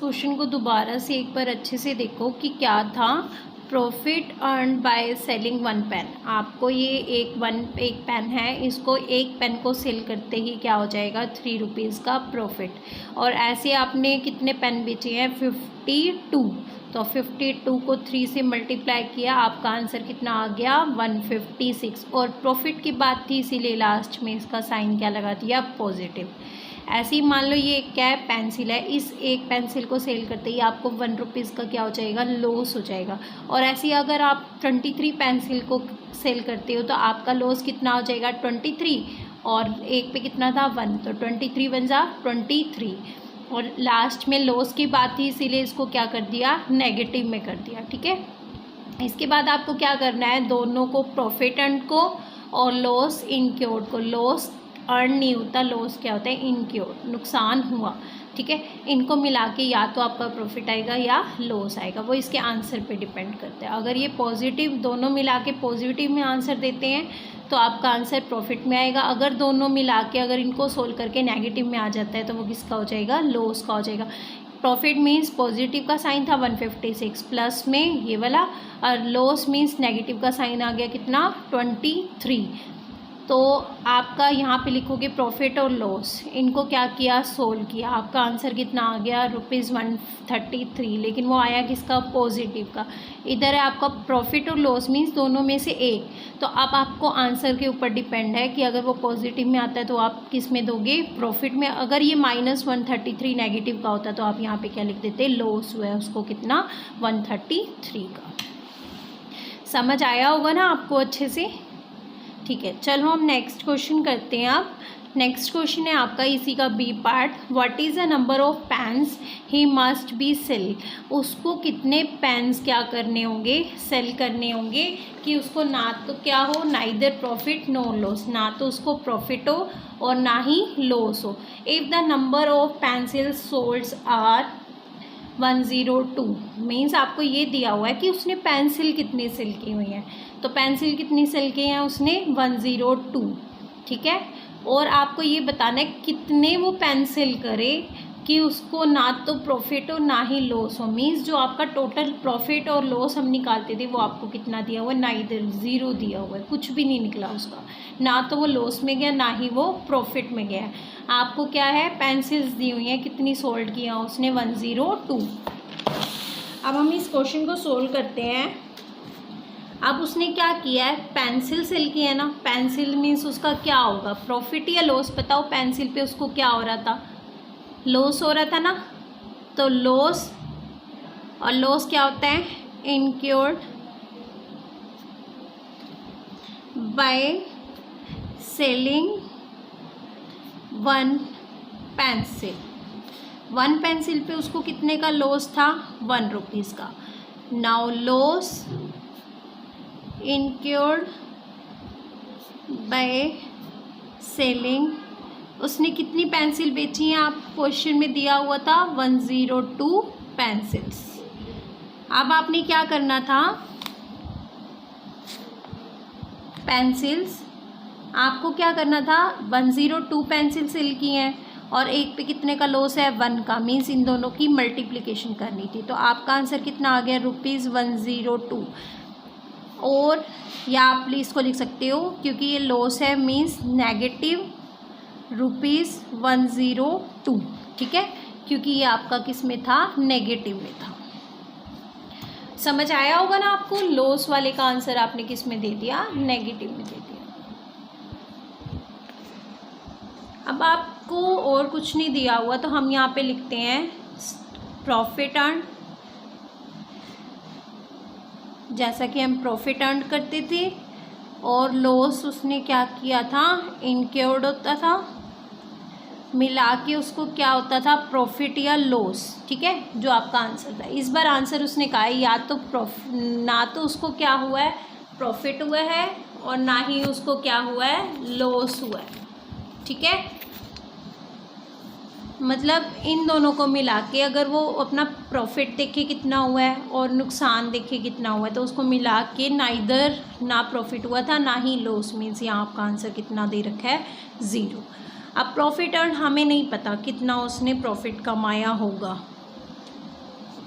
Question को दोबारा से एक बार अच्छे से देखो कि क्या था। Profit earn by selling one pen. आपको ये एक पेन है, इसको एक पेन को सेल करते ही क्या हो जाएगा, 3 रुपीज़ का प्रॉफिट। और ऐसे आपने कितने पेन बेचे हैं, 52। तो 52 को 3 से मल्टीप्लाई किया, आपका आंसर कितना आ गया, 156। और प्रॉफिट की बात थी इसीलिए लास्ट में इसका साइन क्या लगा दिया, पॉजिटिव। ऐसे ही मान लो ये क्या है, पेंसिल है, इस एक पेंसिल को सेल करते ही आपको 1 रुपीज़ का क्या हो जाएगा, लॉस हो जाएगा। और ऐसे ही अगर आप 23 पेंसिल को सेल करते हो तो आपका लॉस कितना हो जाएगा, 23। और एक पे कितना था, 1, तो 23 बन जा 23। और लास्ट में लॉस की बात थी इसीलिए इसको क्या कर दिया, नेगेटिव में कर दिया। ठीक है, इसके बाद आपको क्या करना है, दोनों को, प्रॉफिट एंड को और लॉस इनक्योर्ड को। लॉस अर्न नहीं होता, लॉस क्या होता है, इनक्योर्ड, नुकसान हुआ। ठीक है, इनको मिला के या तो आपका प्रॉफिट आएगा या लॉस आएगा, वो इसके आंसर पे डिपेंड करता है। अगर ये पॉजिटिव दोनों मिला के पॉजिटिव में आंसर देते हैं तो आपका आंसर प्रॉफिट में आएगा। अगर दोनों मिला के अगर इनको सोल्व करके नेगेटिव में आ जाता है तो वो किसका हो जाएगा, लॉस का हो जाएगा। प्रॉफिट मीन्स पॉजिटिव का साइन था 156 प्लस में ये वाला, और लॉस मीन्स नेगेटिव का साइन आ गया कितना, 23। तो आपका यहाँ पे लिखोगे प्रॉफिट और लॉस, इनको क्या किया, सोल्व किया, आपका आंसर कितना आ गया, ₹133। लेकिन वो आया किसका, पॉजिटिव का। इधर है आपका प्रॉफिट और लॉस मीन्स दोनों में से एक। तो अब आपको आंसर के ऊपर डिपेंड है कि अगर वो पॉजिटिव में आता है तो आप किस में दोगे, प्रॉफिट में। अगर ये -133 नेगेटिव का होता तो आप यहाँ पे क्या लिख देते, लॉस हुआ है उसको कितना, 133 का। समझ आया होगा ना आपको अच्छे से। ठीक है, चलो हम नेक्स्ट क्वेश्चन करते हैं। अब नेक्स्ट क्वेश्चन है आपका इसी का B part. What is the number of pens he must be sell. उसको कितने पेन्स क्या करने होंगे, सेल करने होंगे कि उसको ना तो क्या हो, नाइदर प्रॉफिट नो लॉस, ना तो उसको प्रॉफिट हो और ना ही लॉस हो। If the number of pencils solds are 102 means आपको ये दिया हुआ है कि उसने पेंसिल कितनी सेल की हुई है। तो पेंसिल कितनी सेल की है उसने, 102। ठीक है, और आपको ये बताना है कितने वो पेंसिल करे कि उसको ना तो प्रॉफिट हो ना ही लॉस हो। मीन्स जो आपका टोटल प्रॉफिट और लॉस हम निकालते थे वो आपको कितना दिया हुआ है, नाइदर, 0 दिया हुआ है, कुछ भी नहीं निकला उसका, ना तो वो लॉस में गया ना ही वो प्रॉफिट में गया। आपको क्या है, पेंसिल्स दी हुई हैं, कितनी सोल्ड किया उसने, 102। अब हम इस क्वेश्चन को सोल्व करते हैं। अब उसने क्या किया है, पेंसिल सेल की है ना, पेंसिल मीन्स उसका क्या होगा, प्रॉफिट या लॉस, बताओ। पेंसिल पे उसको क्या हो रहा था, लॉस हो रहा था ना। तो लॉस, और लॉस क्या होता है, incurred by selling one pencil. 1 pencil पे उसको कितने का लॉस था, 1 रुपीज़ का। Now loss incurred by selling, उसने कितनी पेंसिल बेची हैं, आप क्वेश्चन में दिया हुआ था 102 पेंसिल्स। अब आपने क्या करना था, पेंसिल्स आपको क्या करना था, 102 पेंसिल सेल की हैं और एक पे कितने का लॉस है, 1 का, मीन्स इन दोनों की मल्टीप्लिकेशन करनी थी। तो आपका आंसर कितना आ गया, ₹102। और या आप इसको लिख सकते हो क्योंकि ये लॉस है मीन्स नेगेटिव ₹102। ठीक है, क्योंकि ये आपका किस में था, नेगेटिव में था। समझ आया होगा ना आपको, लॉस वाले का आंसर आपने किस में दे दिया, नेगेटिव में दे दिया। अब आपको और कुछ नहीं दिया हुआ तो हम यहाँ पे लिखते हैं प्रॉफिट अर्न, जैसा कि हम प्रॉफिट अर्न करते थे। और लॉस उसने क्या किया था, इनक्योर्ड होता था, मिला के उसको क्या होता था, प्रॉफिट या लॉस। ठीक है, जो आपका आंसर था। इस बार आंसर उसने कहा है या तो ना तो उसको क्या हुआ है, प्रॉफिट हुआ है और ना ही उसको क्या हुआ है, लॉस हुआ है। ठीक है, मतलब इन दोनों को मिला के अगर वो अपना प्रॉफिट देखे कितना हुआ है और नुकसान देखे कितना हुआ है तो उसको मिला के नाइदर, ना प्रॉफिट हुआ था ना ही लॉस, मीन्स यहाँ आपका आंसर कितना दे रखा है, 0। अब प्रॉफिट अर्न हमें नहीं पता कितना उसने प्रॉफिट कमाया होगा,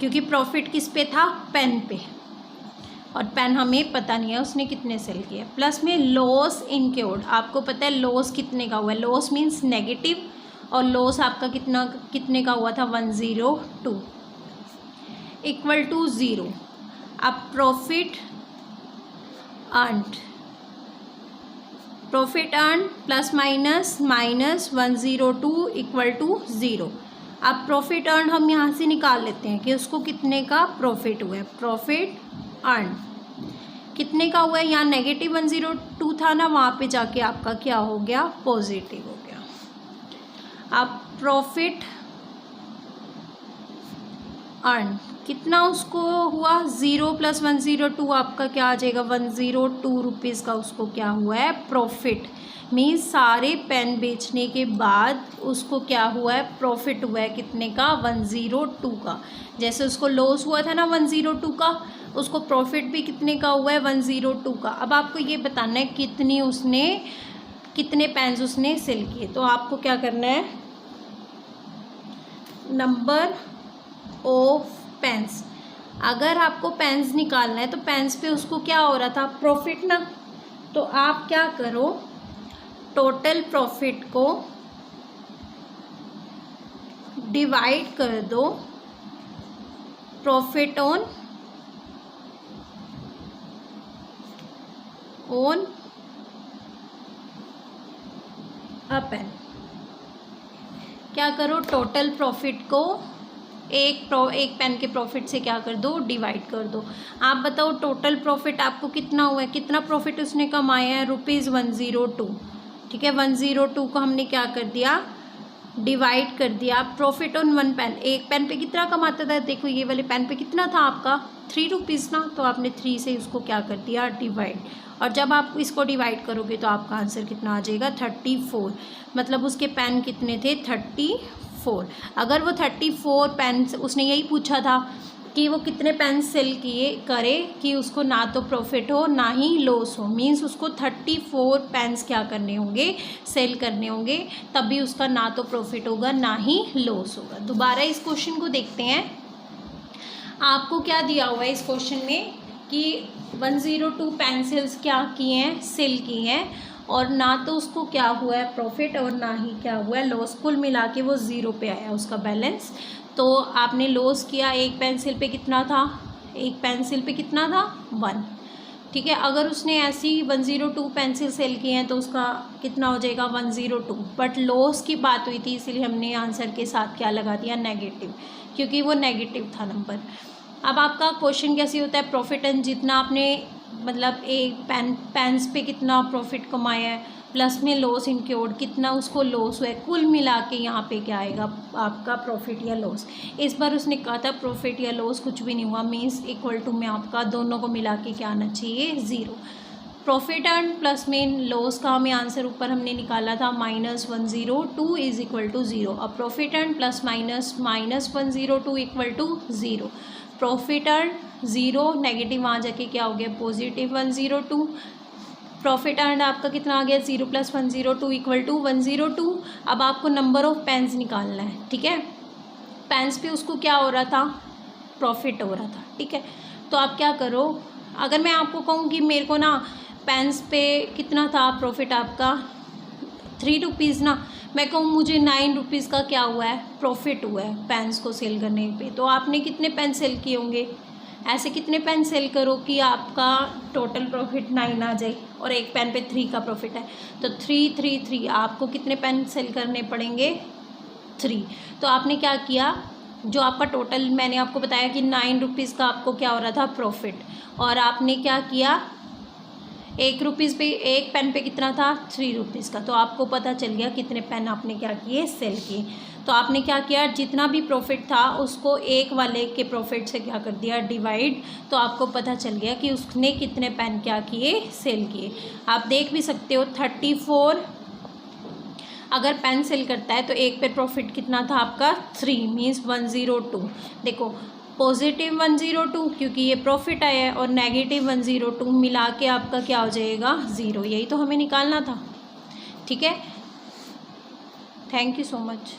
क्योंकि प्रॉफिट किस पे था, पेन पे, और पेन हमें पता नहीं है उसने कितने सेल किए। प्लस में लॉस इनक्योर्ड, आपको पता है लॉस कितने का हुआ है, लॉस मीन्स नेगेटिव, और लॉस आपका कितने का हुआ था 102 इक्वल टू 0। अब profit earn plus minus 102 equal to 0। अब प्रॉफिट अर्न हम यहाँ से निकाल लेते हैं कि उसको कितने का प्रॉफिट हुआ है। प्रॉफिट अर्न कितने का हुआ है, यहाँ नेगेटिव 102 था ना, वहाँ पे जाके आपका क्या हो गया, पॉजिटिव हो गया। अब प्रॉफिट अर्न कितना उसको हुआ, 0 + 102 आपका क्या आ जाएगा, 102 रुपीज़ का उसको क्या हुआ है, प्रॉफिट। मीन्स सारे पेन बेचने के बाद उसको क्या हुआ है, प्रॉफिट हुआ है कितने का, 102 का। जैसे उसको लॉस हुआ था ना 102 का, उसको प्रॉफिट भी कितने का हुआ है, 102 का। अब आपको ये बताना है कितने पेन्स उसने सेल किए। तो आपको क्या करना है, नंबर ऑफ पेन्स। अगर आपको पेन्स निकालना है तो पेन्स पे उसको क्या हो रहा था, प्रॉफिट ना। तो आप क्या करो, टोटल प्रॉफिट को डिवाइड कर दो प्रॉफिट ऑन अ पेन। क्या करो, टोटल प्रॉफिट को एक पेन के प्रॉफिट से क्या कर दो, डिवाइड कर दो। आप बताओ टोटल प्रॉफिट आपको कितना हुआ है, कितना प्रॉफिट उसने कमाया है, ₹102। ठीक है, 102 को हमने क्या कर दिया, डिवाइड कर दिया। प्रॉफिट ऑन 1 पेन, एक पेन पे कितना कमाता था, देखो ये वाले पेन पे कितना था आपका, ₹3 ना, तो आपने 3 से उसको क्या कर दिया, डिवाइड। और जब आप इसको डिवाइड करोगे तो आपका आंसर कितना आ जाएगा, 34। मतलब उसके पेन कितने थे, 34। अगर वो 34 पेन, उसने यही पूछा था कि वो कितने पेन सेल करे कि उसको ना तो प्रॉफिट हो ना ही लॉस हो। मींस उसको 34 पेन्स क्या करने होंगे, सेल करने होंगे, तभी उसका ना तो प्रॉफिट होगा ना ही लॉस होगा। दोबारा इस क्वेश्चन को देखते हैं। आपको क्या दिया हुआ है इस क्वेश्चन में कि 102 पेंसिल्स क्या किए हैं, सेल किए हैं, और ना तो उसको क्या हुआ है प्रॉफिट और ना ही क्या हुआ है लॉस। कुल मिला के वो 0 पे आया उसका बैलेंस। तो आपने लॉस किया, एक पेंसिल पे कितना था, एक पेंसिल पे कितना था, 1। ठीक है, अगर उसने ऐसी 102 पेंसिल सेल किए हैं तो उसका कितना हो जाएगा, 102। बट लॉस की बात हुई थी इसलिए हमने आंसर के साथ क्या लगा दिया, नेगेटिव, क्योंकि वो नेगेटिव था नंबर। अब आपका क्वेश्चन कैसे होता है, प्रॉफिट एंड जितना आपने मतलब एक पेन्स पे कितना प्रॉफिट कमाया है, प्लस में लॉस इंक्योर्ड कितना उसको लॉस हुआ है, कुल मिला के यहाँ पे क्या आएगा आपका प्रॉफिट या लॉस। इस बार उसने कहा था प्रॉफिट या लॉस कुछ भी नहीं हुआ, मीन्स इक्वल टू में आपका दोनों को मिला के क्या आना चाहिए, 0। प्रॉफिट एंड प्लस में लॉस का हमें आंसर ऊपर हमने निकाला था -102 इज इक्वल टू 0। अब profit and plus minus -102 equal to 0। Profit earn 0, negative वहाँ जाके क्या हो गया, पॉजिटिव 102। प्रॉफिट अर्न आपका कितना आ गया, 0 + 102 इक्वल टू 102। अब आपको नंबर ऑफ पेन्स निकालना है। ठीक है, पेन्स पे उसको क्या हो रहा था, प्रॉफिट हो रहा था। ठीक है, तो आप क्या करो, अगर मैं आपको कहूँ कि मेरे को ना पेन्स पे कितना था प्रॉफिट आपका, ₹3 ना, मैं कहूँ मुझे ₹9 का क्या हुआ है, प्रॉफिट हुआ है पेन्स को सेल करने पे, तो आपने कितने पेन सेल किए होंगे, ऐसे कितने पेन सेल करो कि आपका टोटल प्रॉफिट 9 आ जाए, और एक पेन पे 3 का प्रॉफिट है, तो 3 3 3 आपको कितने पेन सेल करने पड़ेंगे, 3। तो आपने क्या किया, जो आपका टोटल मैंने आपको बताया कि ₹9 का आपको क्या हो रहा था, प्रॉफिट, और आपने क्या किया, ₹1 पे एक पेन पे कितना था, ₹3 का। तो आपको पता चल गया कितने पेन आपने क्या किए, सेल किए। तो आपने क्या किया, जितना भी प्रॉफिट था उसको एक वाले के प्रॉफिट से क्या कर दिया, डिवाइड। तो आपको पता चल गया कि उसने कितने पेन क्या किए, सेल किए। आप देख भी सकते हो 34 अगर पेन सेल करता है तो एक पे प्रॉफिट कितना था आपका, 3 मीन्स 102। देखो पॉजिटिव 102 क्योंकि ये प्रॉफिट आया है, और नेगेटिव 102 मिला के आपका क्या हो जाएगा, 0। यही तो हमें निकालना था। ठीक है, थैंक यू सो मच।